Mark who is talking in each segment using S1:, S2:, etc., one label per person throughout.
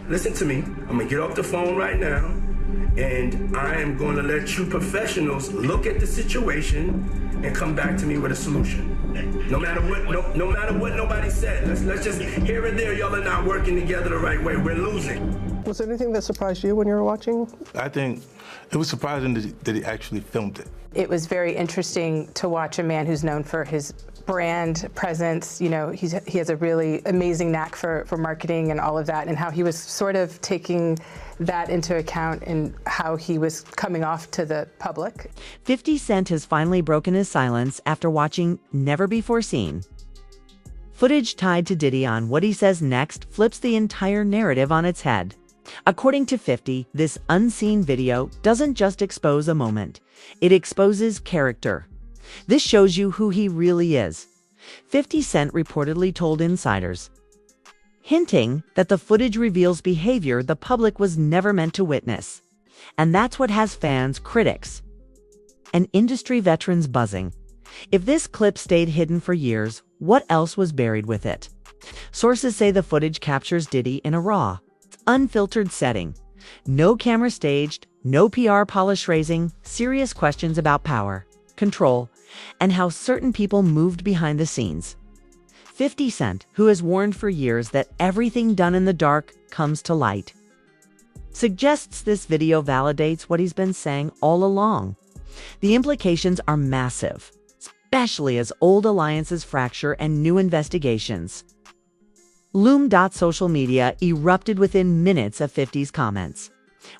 S1: listen to me. I'm gonna get off the phone right now, and I am going to let you professionals look at the situation and come back to me with a solution. No matter what, no matter what nobody said. Let's just here and there. Y'all are not working together the right way. We're losing.
S2: Was there anything that surprised you when you were watching?
S3: I think it was surprising that he actually filmed it.
S4: It was very interesting to watch a man who's known for his brand presence. You know, he has a really amazing knack for marketing and all of that, and how he was sort of taking that into account in how he was coming off to the public.
S5: 50 Cent has finally broken his silence after watching Never Before Seen. Footage tied to Diddy on what he says next flips the entire narrative on its head. According to 50, this unseen video doesn't just expose a moment, it exposes character. This shows you who he really is. 50 Cent reportedly told insiders, hinting that the footage reveals behavior the public was never meant to witness. And that's what has fans, critics, and industry veterans buzzing. If this clip stayed hidden for years, what else was buried with it? Sources say the footage captures Diddy in a raw, unfiltered setting. No camera staged, no PR polish raising, serious questions about power, control, and how certain people moved behind the scenes. 50 Cent, who has warned for years that everything done in the dark comes to light, suggests this video validates what he's been saying all along. The implications are massive, especially as old alliances fracture and new investigations loom. Social media erupted within minutes of 50's comments,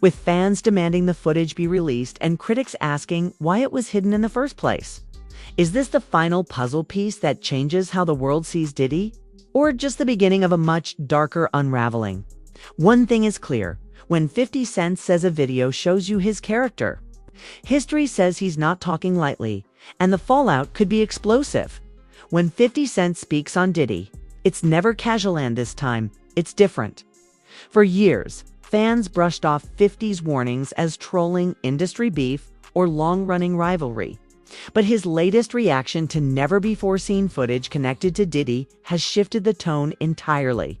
S5: with fans demanding the footage be released and critics asking why it was hidden in the first place. Is this the final puzzle piece that changes how the world sees Diddy? Or just the beginning of a much darker unraveling? One thing is clear: when 50 Cent says a video shows you his character, history says he's not talking lightly, and the fallout could be explosive. When 50 Cent speaks on Diddy, it's never casual, and this time, it's different. For years, fans brushed off 50's warnings as trolling, industry beef, or long-running rivalry. But his latest reaction to never-before-seen footage connected to Diddy has shifted the tone entirely.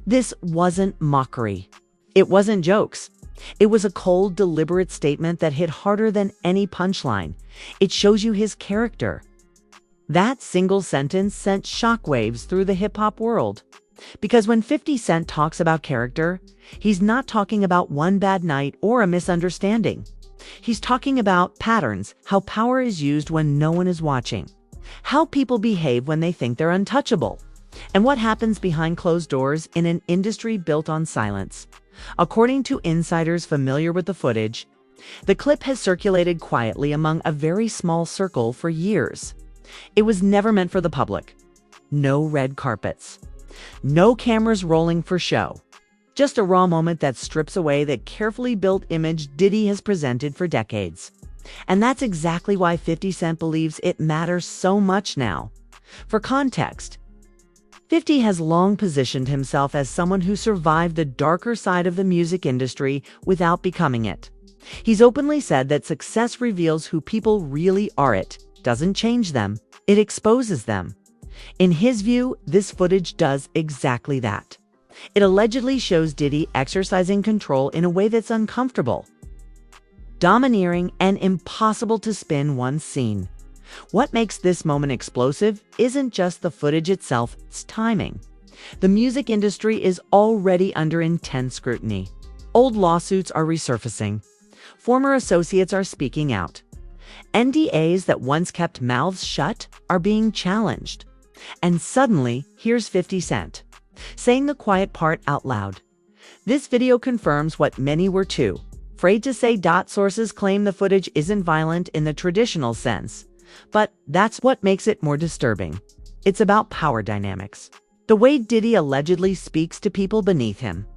S5: This wasn't mockery. It wasn't jokes. It was a cold, deliberate statement that hit harder than any punchline. It shows you his character. That single sentence sent shockwaves through the hip-hop world. Because when 50 Cent talks about character, he's not talking about one bad night or a misunderstanding. He's talking about patterns, how power is used when no one is watching, how people behave when they think they're untouchable, and what happens behind closed doors in an industry built on silence. According to insiders familiar with the footage, the clip has circulated quietly among a very small circle for years. It was never meant for the public. No red carpets. No cameras rolling for show. Just a raw moment that strips away the carefully built image Diddy has presented for decades. And that's exactly why 50 Cent believes it matters so much now. For context, 50 has long positioned himself as someone who survived the darker side of the music industry without becoming it. He's openly said that success reveals who people really are. It doesn't change them, it exposes them. In his view, this footage does exactly that. It allegedly shows Diddy exercising control in a way that's uncomfortable, domineering, and impossible to spin once seen. What makes this moment explosive isn't just the footage itself, it's timing. The music industry is already under intense scrutiny. Old lawsuits are resurfacing. Former associates are speaking out. NDAs that once kept mouths shut are being challenged. And suddenly, here's 50 Cent saying the quiet part out loud. This video confirms what many were too afraid to say. Sources claim the footage isn't violent in the traditional sense, but that's what makes it more disturbing. It's about power dynamics. The way Diddy allegedly speaks to people beneath him.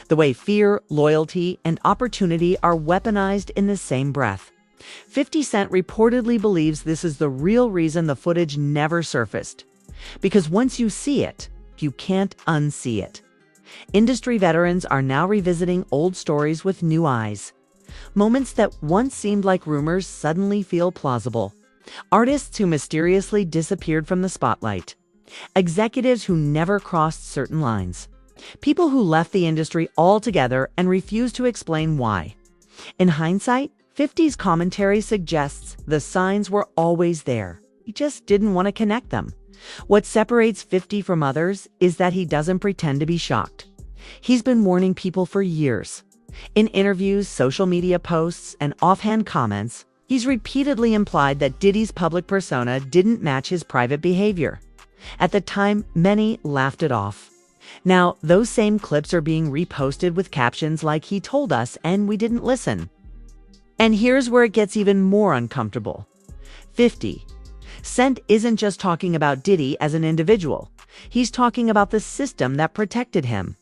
S5: The way fear, loyalty, and opportunity are weaponized in the same breath. 50 Cent reportedly believes this is the real reason the footage never surfaced. Because once you see it, you can't unsee it. Industry veterans are now revisiting old stories with new eyes. Moments that once seemed like rumors suddenly feel plausible. Artists who mysteriously disappeared from the spotlight. Executives who never crossed certain lines. People who left the industry altogether and refused to explain why. In hindsight, 50's commentary suggests the signs were always there. He just didn't want to connect them. What separates 50 from others is that he doesn't pretend to be shocked. He's been warning people for years. In interviews, social media posts, and offhand comments, he's repeatedly implied that Diddy's public persona didn't match his private behavior. At the time, many laughed it off. Now, those same clips are being reposted with captions like "he told us and we didn't listen." And here's where it gets even more uncomfortable. 50 Cent isn't just talking about Diddy as an individual. He's talking about the system that protected him.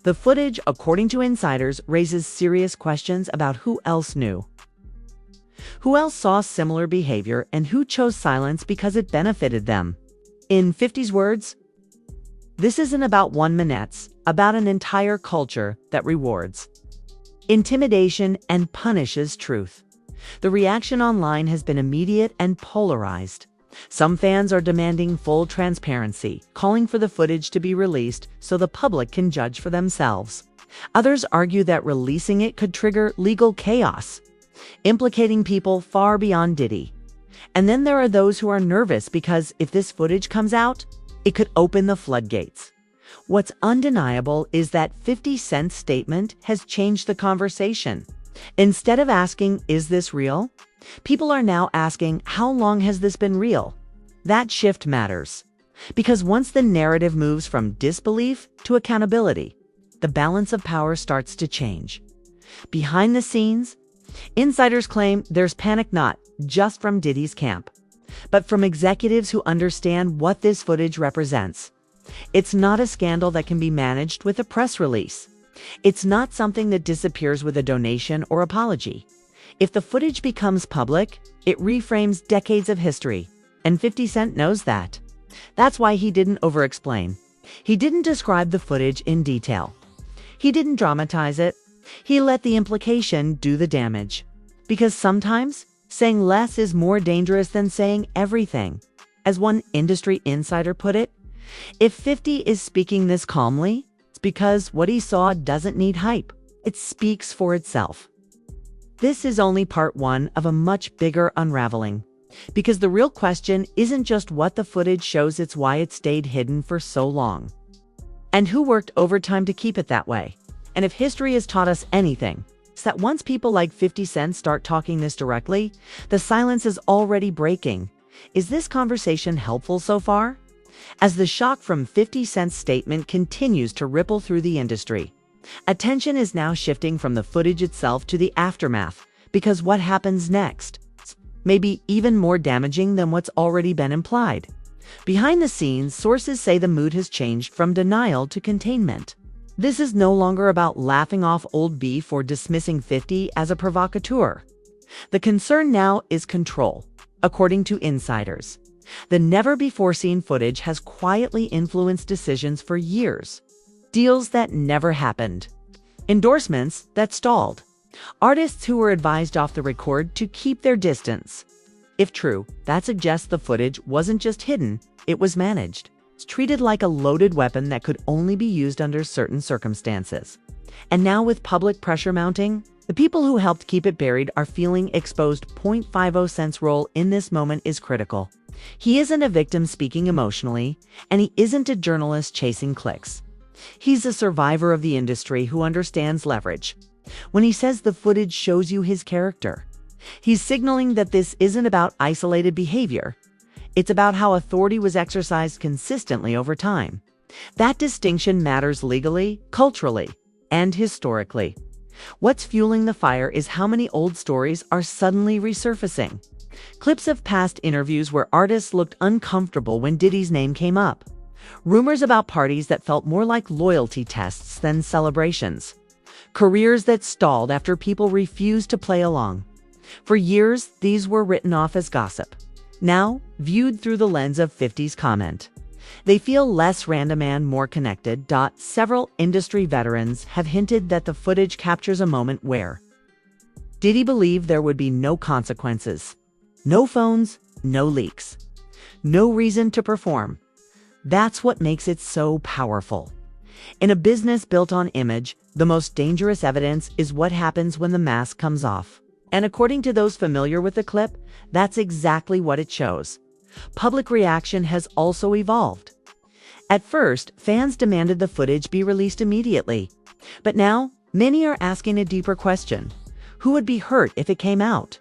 S5: The footage, according to insiders, raises serious questions about who else knew. Who else saw similar behavior and who chose silence because it benefited them? In 50's words, "This isn't about one man's, about an entire culture that rewards intimidation and punishes truth." The reaction online has been immediate and polarized. Some fans are demanding full transparency, calling for the footage to be released so the public can judge for themselves. Others argue that releasing it could trigger legal chaos, implicating people far beyond Diddy. And then there are those who are nervous because if this footage comes out, it could open the floodgates. What's undeniable is that 50 Cent's statement has changed the conversation. Instead of asking, "Is this real?" people are now asking, "How long has this been real?" That shift matters. Because once the narrative moves from disbelief to accountability, the balance of power starts to change. Behind the scenes, insiders claim there's panic not just from Diddy's camp, but from executives who understand what this footage represents. It's not a scandal that can be managed with a press release. It's not something that disappears with a donation or apology. If the footage becomes public, it reframes decades of history, and 50 Cent knows that. That's why he didn't over-explain. He didn't describe the footage in detail. He didn't dramatize it. He let the implication do the damage. Because sometimes, saying less is more dangerous than saying everything. As one industry insider put it, if 50 is speaking this calmly, it's because what he saw doesn't need hype. It speaks for itself. This is only part one of a much bigger unraveling. Because the real question isn't just what the footage shows, it's why it stayed hidden for so long. And who worked overtime to keep it that way. And if history has taught us anything, it's that once people like 50 Cent start talking this directly, the silence is already breaking. Is this conversation helpful so far? As the shock from 50 Cent's statement continues to ripple through the industry, attention is now shifting from the footage itself to the aftermath, because what happens next may be even more damaging than what's already been implied. Behind the scenes, sources say the mood has changed from denial to containment. This is no longer about laughing off old beef or dismissing 50 as a provocateur. The concern now is control, according to insiders. The never-before-seen footage has quietly influenced decisions for years. Deals that never happened. Endorsements that stalled. Artists who were advised off the record to keep their distance. If true, that suggests the footage wasn't just hidden, it was managed. It's treated like a loaded weapon that could only be used under certain circumstances. And now with public pressure mounting, the people who helped keep it buried are feeling exposed. 50 Cent's role in this moment is critical. He isn't a victim speaking emotionally, and he isn't a journalist chasing clicks. He's a survivor of the industry who understands leverage. When he says the footage shows you his character, he's signaling that this isn't about isolated behavior. It's about how authority was exercised consistently over time. That distinction matters legally, culturally, and historically. What's fueling the fire is how many old stories are suddenly resurfacing. Clips of past interviews where artists looked uncomfortable when Diddy's name came up. Rumors about parties that felt more like loyalty tests than celebrations. Careers that stalled after people refused to play along. For years, these were written off as gossip. Now, viewed through the lens of 50's comment, they feel less random and more connected. Several industry veterans have hinted that the footage captures a moment where Diddy believed there would be no consequences. No phones, no leaks. No reason to perform. That's what makes it so powerful. In a business built on image, the most dangerous evidence is what happens when the mask comes off. And according to those familiar with the clip, that's exactly what it shows. Public reaction has also evolved. At first, fans demanded the footage be released immediately. But now, many are asking a deeper question. Who would be hurt if it came out?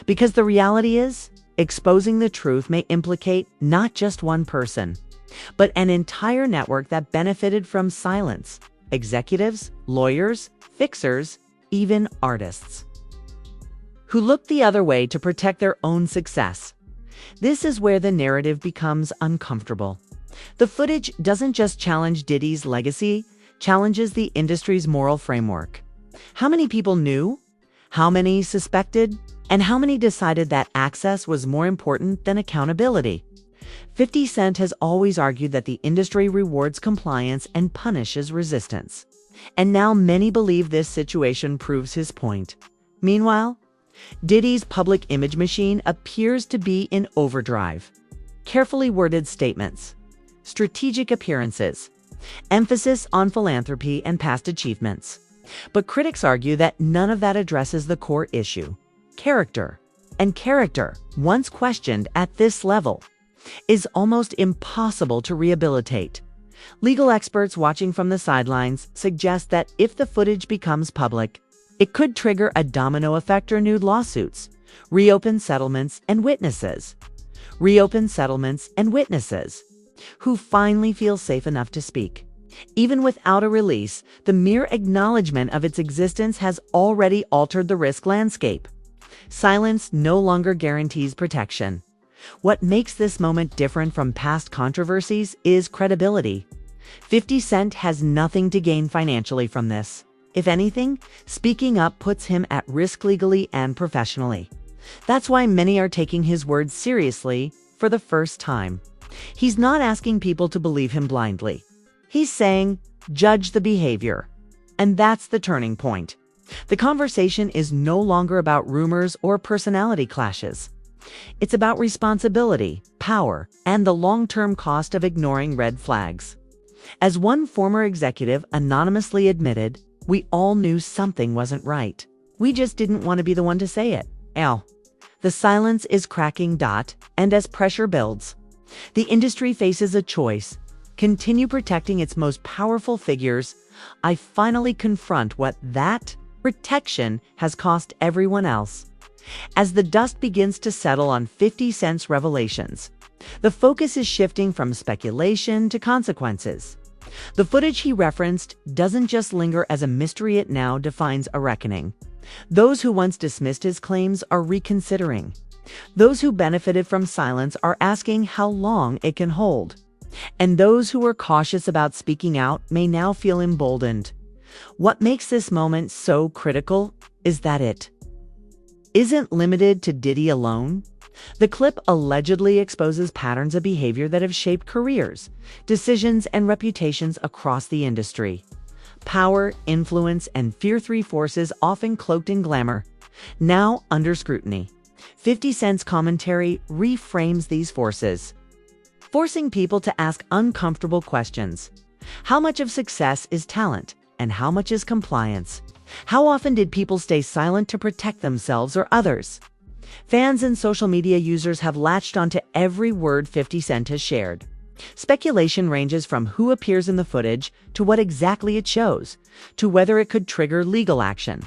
S5: Because the reality is, exposing the truth may implicate not just one person, but an entire network that benefited from silence. Executives, lawyers, fixers, even artists, who looked the other way to protect their own success. This is where the narrative becomes uncomfortable. The footage doesn't just challenge Diddy's legacy, challenges the industry's moral framework. How many people knew? How many suspected? And how many decided that access was more important than accountability? 50 Cent has always argued that the industry rewards compliance and punishes resistance. And now many believe this situation proves his point. Meanwhile, Diddy's public image machine appears to be in overdrive. Carefully worded statements, strategic appearances, emphasis on philanthropy and past achievements. But critics argue that none of that addresses the core issue: character. And character, once questioned at this level, is almost impossible to rehabilitate. Legal experts watching from the sidelines suggest that if the footage becomes public, it could trigger a domino effect: renewed lawsuits, reopen settlements and witnesses. Who finally feel safe enough to speak. Even without a release, the mere acknowledgement of its existence has already altered the risk landscape. Silence no longer guarantees protection. What makes this moment different from past controversies is credibility. 50 Cent has nothing to gain financially from this. If anything, speaking up puts him at risk legally and professionally. That's why many are taking his words seriously for the first time. He's not asking people to believe him blindly. He's saying, judge the behavior. And that's the turning point. The conversation is no longer about rumors or personality clashes. It's about responsibility, power, and the long-term cost of ignoring red flags. As one former executive anonymously admitted, we all knew something wasn't right. We just didn't want to be the one to say it. The silence is cracking. And as pressure builds, the industry faces a choice: continue protecting its most powerful figures. I finally confront what that protection has cost everyone else. As the dust begins to settle on 50 Cent's revelations, the focus is shifting from speculation to consequences. The footage he referenced doesn't just linger as a mystery, it now defines a reckoning. Those who once dismissed his claims are reconsidering. Those who benefited from silence are asking how long it can hold. And those who were cautious about speaking out may now feel emboldened. What makes this moment so critical is that it isn't limited to Diddy alone. The clip allegedly exposes patterns of behavior that have shaped careers, decisions, and reputations across the industry. Power, influence, and fear-free forces often cloaked in glamour, now under scrutiny. 50 Cent's commentary reframes these forces, forcing people to ask uncomfortable questions. How much of success is talent, and how much is compliance? How often did people stay silent to protect themselves or others? Fans and social media users have latched onto every word 50 Cent has shared. Speculation ranges from who appears in the footage to what exactly it shows, to whether it could trigger legal action.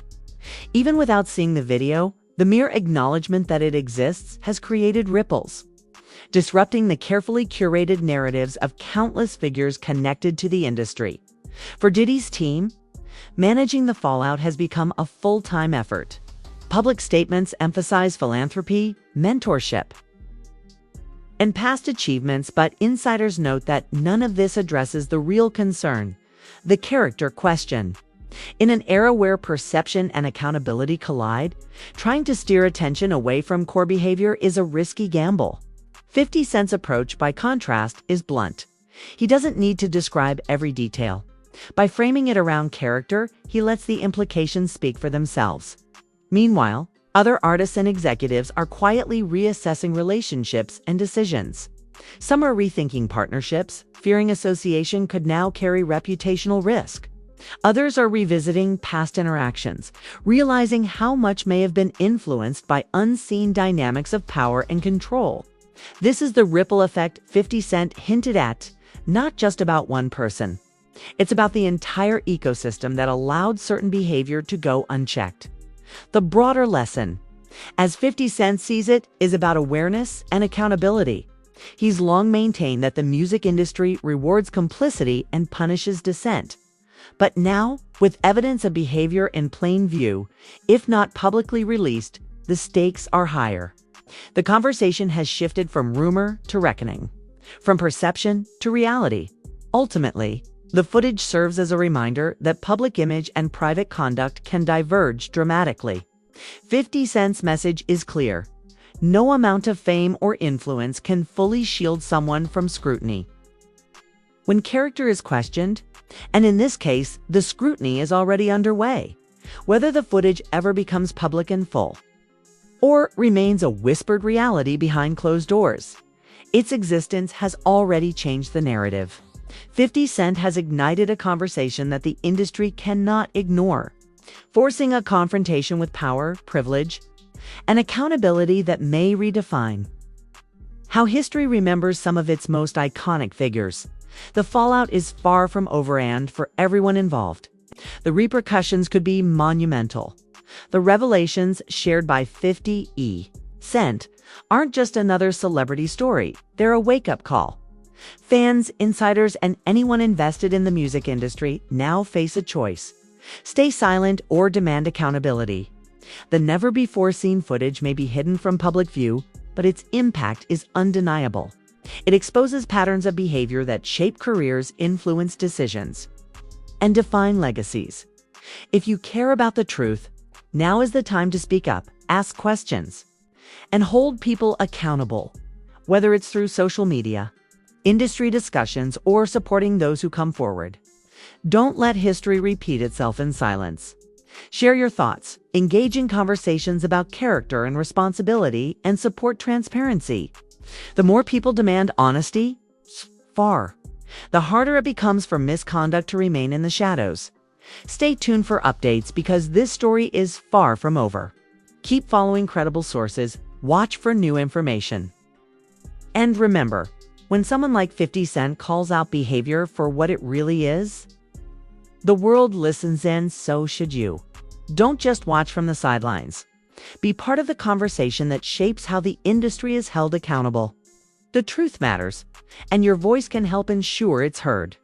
S5: Even without seeing the video, the mere acknowledgement that it exists has created ripples, disrupting the carefully curated narratives of countless figures connected to the industry. For Diddy's team, managing the fallout has become a full-time effort. Public statements emphasize philanthropy, mentorship, and past achievements, but insiders note that none of this addresses the real concern: the character question. In an era where perception and accountability collide, trying to steer attention away from core behavior is a risky gamble. 50 Cent's approach, by contrast, is blunt. He doesn't need to describe every detail. By framing it around character, he lets the implications speak for themselves. Meanwhile, other artists and executives are quietly reassessing relationships and decisions. Some are rethinking partnerships, fearing association could now carry reputational risk. Others are revisiting past interactions, realizing how much may have been influenced by unseen dynamics of power and control. This is the ripple effect 50 Cent hinted at, not just about one person. It's about the entire ecosystem that allowed certain behavior to go unchecked. The broader lesson, as 50 Cent sees it, is about awareness and accountability. He's long maintained that the music industry rewards complicity and punishes dissent. But now, with evidence of behavior in plain view, if not publicly released, the stakes are higher. The conversation has shifted from rumor to reckoning, from perception to reality. Ultimately, the footage serves as a reminder that public image and private conduct can diverge dramatically. 50 Cent's message is clear. No amount of fame or influence can fully shield someone from scrutiny. When character is questioned, and in this case, the scrutiny is already underway, whether the footage ever becomes public in full, or remains a whispered reality behind closed doors, its existence has already changed the narrative. 50 Cent has ignited a conversation that the industry cannot ignore, forcing a confrontation with power, privilege, and accountability that may redefine how history remembers some of its most iconic figures. The fallout is far from over, and for everyone involved, the repercussions could be monumental. The revelations shared by 50 Cent aren't just another celebrity story, they're a wake-up call. Fans, insiders, and anyone invested in the music industry now face a choice: stay silent or demand accountability. The never-before-seen footage may be hidden from public view, but its impact is undeniable. It exposes patterns of behavior that shape careers, influence decisions, and define legacies. If you care about the truth, now is the time to speak up, ask questions, and hold people accountable, whether it's through social media, industry discussions, or supporting those who come forward. Don't let history repeat itself in silence. Share your thoughts, engage in conversations about character and responsibility, and support transparency. The more people demand honesty, the harder it becomes for misconduct to remain in the shadows. Stay tuned for updates, because this story is far from over. Keep following credible sources, watch for new information. And remember, when someone like 50 Cent calls out behavior for what it really is, the world listens, and so should you. Don't just watch from the sidelines. Be part of the conversation that shapes how the industry is held accountable. The truth matters, and your voice can help ensure it's heard.